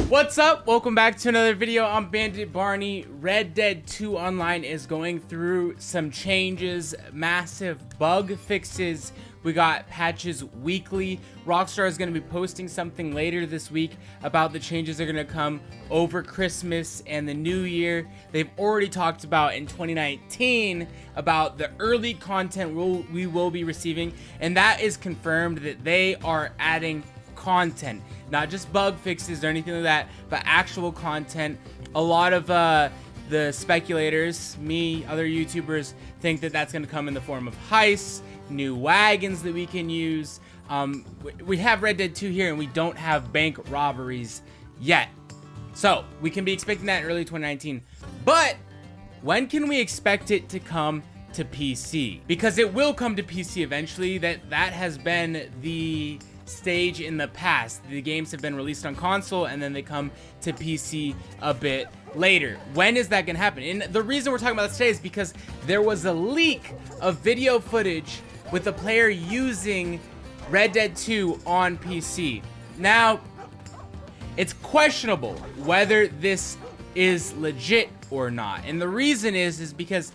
What's up? Welcome back to another video. I'm Bandit Barney. Red Dead 2 Online is going through some changes, massive bug fixes. We got patches weekly. Rockstar is going to be posting something later this week about the changes that are going to come over Christmas and the New Year. They've already talked about in 2019 about the early content we will be receiving, and that is confirmed that they are adding content, not just bug fixes or anything like that, but actual content. A lot of the speculators, me, other YouTubers, think that that's going to come in the form of heists, new wagons that we can use. We have Red Dead 2 here, and we don't have bank robberies yet. So we can be expecting that in early 2019. But when can we expect it to come to PC? Because it will come to PC eventually. That has been the stage in the past. The games have been released on console and then they come to PC a bit later. When is that gonna happen? And the reason we're talking about this today is because there was a leak of video footage with a player using Red Dead 2 on PC. Now, it's questionable whether this is legit or not. And the reason is because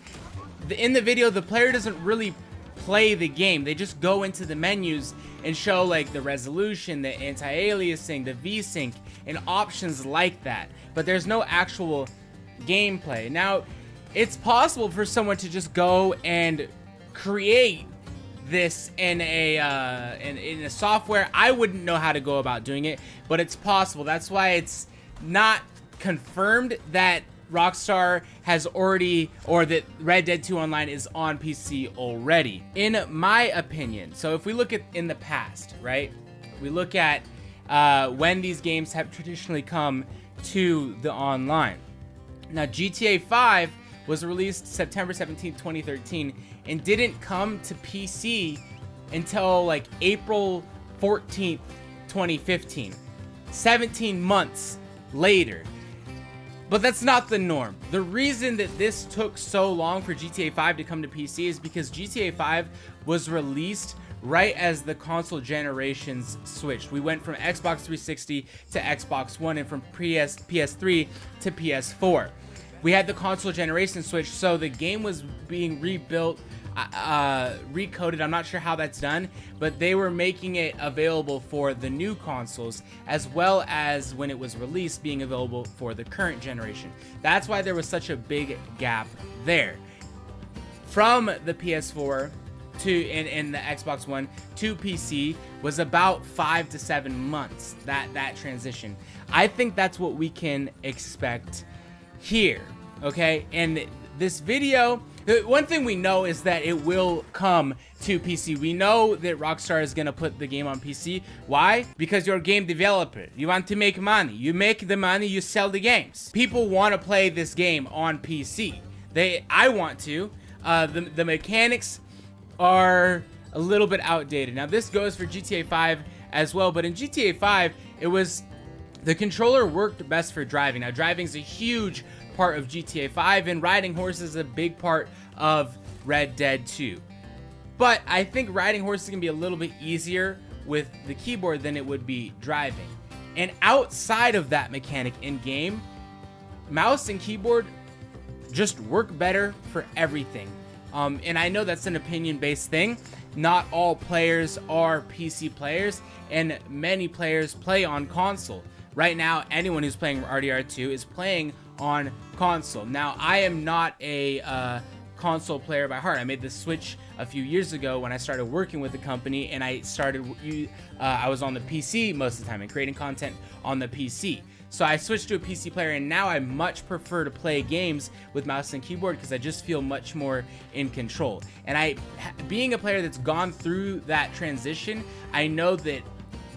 in the video, the player doesn't really play the game. They just go into the menus and show like the resolution, the anti-aliasing, the VSync, and options like that. But there's no actual gameplay. Now, it's possible for someone to just go and create this in a software. I wouldn't know how to go about doing it, but it's possible. That's why it's not confirmed that Rockstar has already, or that Red Dead 2 Online is on PC already, in my opinion. So if we look at in the past, right, we look at when these games have traditionally come to the online. Now, GTA 5 was released September 17th, 2013, and didn't come to PC until like April 14th, 2015, 17 months later. But that's not the norm. The reason that this took so long for GTA 5 to come to PC is because GTA 5 was released right as the console generations switched. We went from Xbox 360 to Xbox One and from PS3 to PS4. We had the console generation switch, so the game was being rebuilt, recoded. I'm not sure how that's done, but they were making it available for the new consoles as well as when it was released being available for the current generation. That's why there was such a big gap there. From the PS4 to and the Xbox One to PC was about 5 to 7 months, that transition. I think that's what we can expect here, okay? And this video, one thing we know is that it will come to PC. We know that Rockstar is going to put the game on PC. Why? Because you're a game developer. You want to make money. You make the money, you sell the games. People want to play this game on PC. I want to. The mechanics are a little bit outdated. Now, this goes for GTA 5 as well, but in GTA 5, the controller worked best for driving. Now, driving is a huge part of GTA 5, and riding horses is a big part of Red Dead 2. But I think riding horses can be a little bit easier with the keyboard than it would be driving. And outside of that mechanic in game, mouse and keyboard just work better for everything. And I know that's an opinion-based thing. Not all players are PC players, and many players play on console. Right now, anyone who's playing RDR2 is playing on console. Now, I am not a console player by heart. I made the switch a few years ago when I started working with the company, and I was on the PC most of the time and creating content on the PC. So I switched to a PC player, and now I much prefer to play games with mouse and keyboard because I just feel much more in control. And being a player that's gone through that transition, I know that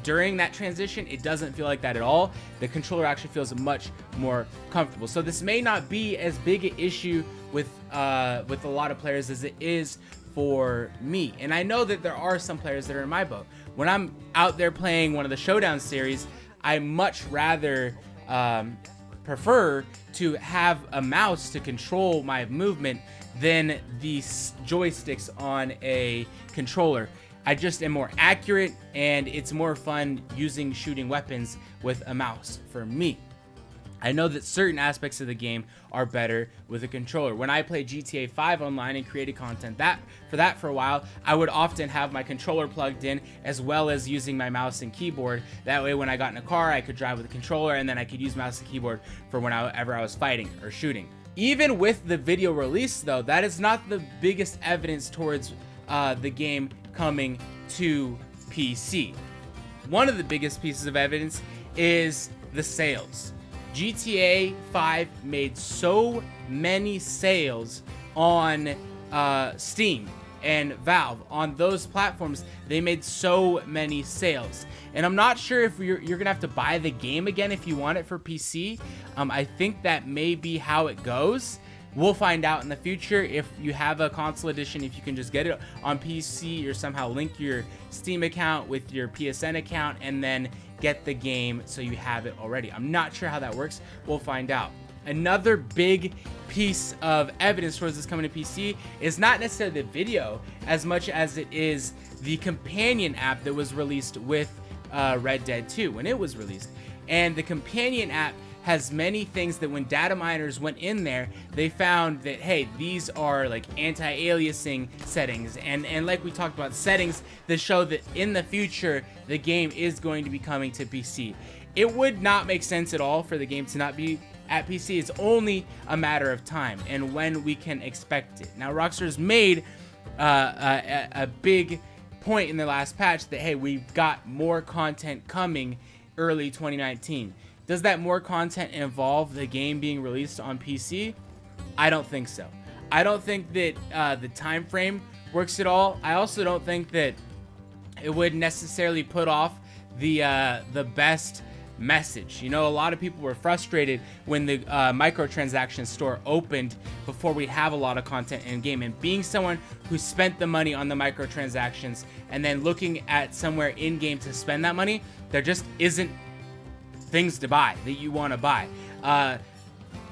during that transition, it doesn't feel like that at all. The controller actually feels much more comfortable. So this may not be as big an issue with a lot of players as it is for me. And I know that there are some players that are in my boat. When I'm out there playing one of the Showdown series, I much rather prefer to have a mouse to control my movement than the joysticks on a controller. I just am more accurate, and it's more fun using shooting weapons with a mouse for me. I know that certain aspects of the game are better with a controller. When I played GTA 5 online and created content for a while, I would often have my controller plugged in as well as using my mouse and keyboard. That way when I got in a car, I could drive with a controller, and then I could use mouse and keyboard for whenever I was fighting or shooting. Even with the video release though, that is not the biggest evidence towards the game coming to PC. One of the biggest pieces of evidence is the sales. GTA 5 made so many sales on Steam and Valve. On those platforms, they made so many sales. And I'm not sure if you're gonna have to buy the game again if you want it for PC. I think that may be how it goes. We'll find out in the future. If you have a console edition, if you can just get it on PC or somehow link your Steam account with your PSN account and then get the game so you have it already. I'm not sure how that works. We'll find out. Another big piece of evidence towards this coming to PC is not necessarily the video as much as it is the companion app that was released with Red Dead 2 when it was released. And the companion app has many things that when data miners went in there, they found that, hey, these are like anti-aliasing settings, and like we talked about, settings that show that in the future the game is going to be coming to PC. It would not make sense at all for the game to not be at PC. It's only a matter of time and when we can expect it. Now, Rockstar's made a big point in the last patch that, hey, we've got more content coming early 2019. Does that more content involve the game being released on PC? I don't think so. I don't think that the time frame works at all. I also don't think that it would necessarily put off the best message. You know, a lot of people were frustrated when the microtransaction store opened before we have a lot of content in game, and being someone who spent the money on the microtransactions and then looking at somewhere in game to spend that money, there just isn't things to buy that you want to buy.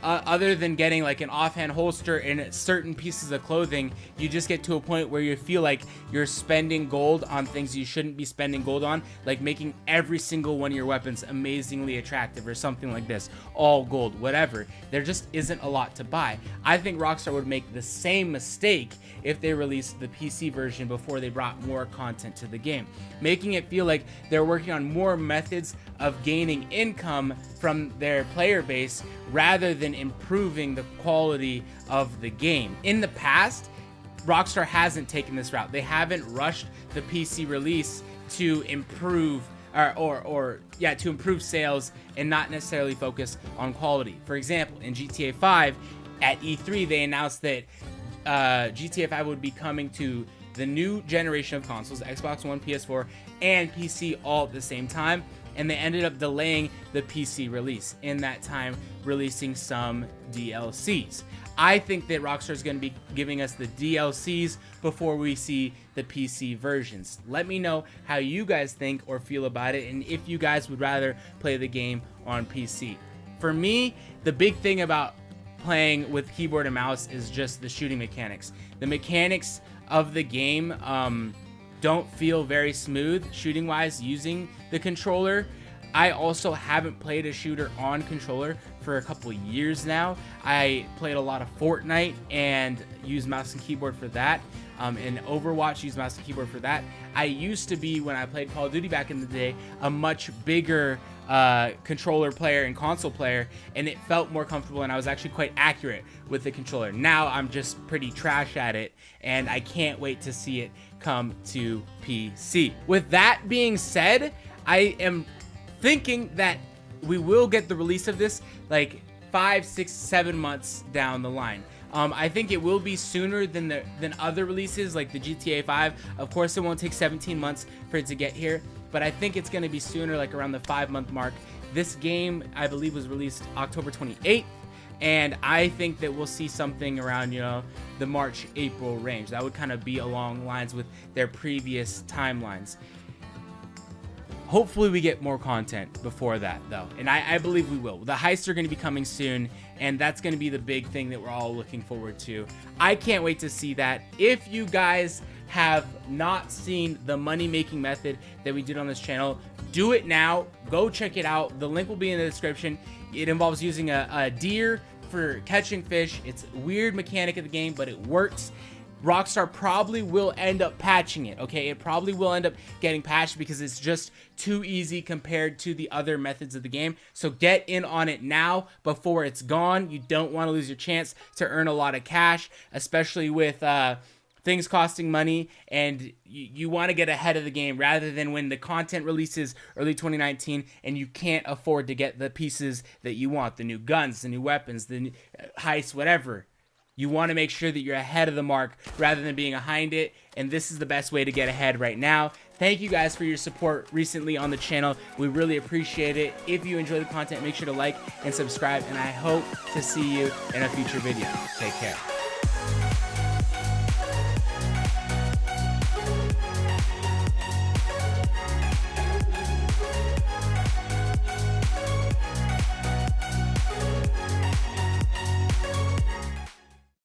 Other than getting like an offhand holster and certain pieces of clothing, you just get to a point where you feel like you're spending gold on things you shouldn't be spending gold on, like making every single one of your weapons amazingly attractive or something like this, all gold, whatever. There just isn't a lot to buy. I think Rockstar would make the same mistake if they released the PC version before they brought more content to the game, making it feel like they're working on more methods of gaining income from their player base rather than improving the quality of the game. In the past, Rockstar hasn't taken this route. They haven't rushed the PC release to improve to improve sales and not necessarily focus on quality. For example, in GTA 5 at E3, they announced that GTA 5 would be coming to the new generation of consoles, Xbox One, PS4, and PC all at the same time. And they ended up delaying the PC release, in that time releasing some DLCs. I think that Rockstar is going to be giving us the DLCs before we see the PC versions. Let me know how you guys think or feel about it, and if you guys would rather play the game on PC. For me, the big thing about playing with keyboard and mouse is just the shooting mechanics. The mechanics of the game don't feel very smooth shooting wise using the controller. I also haven't played a shooter on controller for a couple of years now. I played a lot of Fortnite and used mouse and keyboard for that. In Overwatch, used mouse and keyboard for that. I used to be, when I played Call of Duty back in the day, a much bigger controller player and console player, and it felt more comfortable, and I was actually quite accurate with the controller. Now I'm just pretty trash at it, and I can't wait to see it come to PC. With that being said, I am thinking that we will get the release of this like 5, 6, 7 months down the line. I think it will be sooner than other releases like the GTA 5. Of course, it won't take 17 months for it to get here, but I think it's going to be sooner, like around the 5-month mark. This game, I believe, was released October 28th, and I think that we'll see something around, you know, the March-April range. That would kind of be along lines with their previous timelines. Hopefully we get more content before that, though, and I believe we will. The heists are going to be coming soon, and that's going to be the big thing that we're all looking forward to. I can't wait to see that. If you guys have not seen the money-making method that we did on this channel, do it now. Go check it out. The link will be in the description. It involves using a deer for catching fish. It's a weird mechanic of the game, but it works. Rockstar probably will end up patching it, okay? It probably will end up getting patched because it's just too easy compared to the other methods of the game. So get in on it now before it's gone. You don't want to lose your chance to earn a lot of cash, especially with things costing money, and you want to get ahead of the game rather than when the content releases early 2019 and you can't afford to get the pieces that you want, the new guns, the new weapons, the new heists, whatever. You want to make sure that you're ahead of the mark rather than being behind it, and this is the best way to get ahead right now. Thank you guys for your support recently on the channel. We really appreciate it. If you enjoy the content, make sure to like and subscribe, and I hope to see you in a future video. Take care.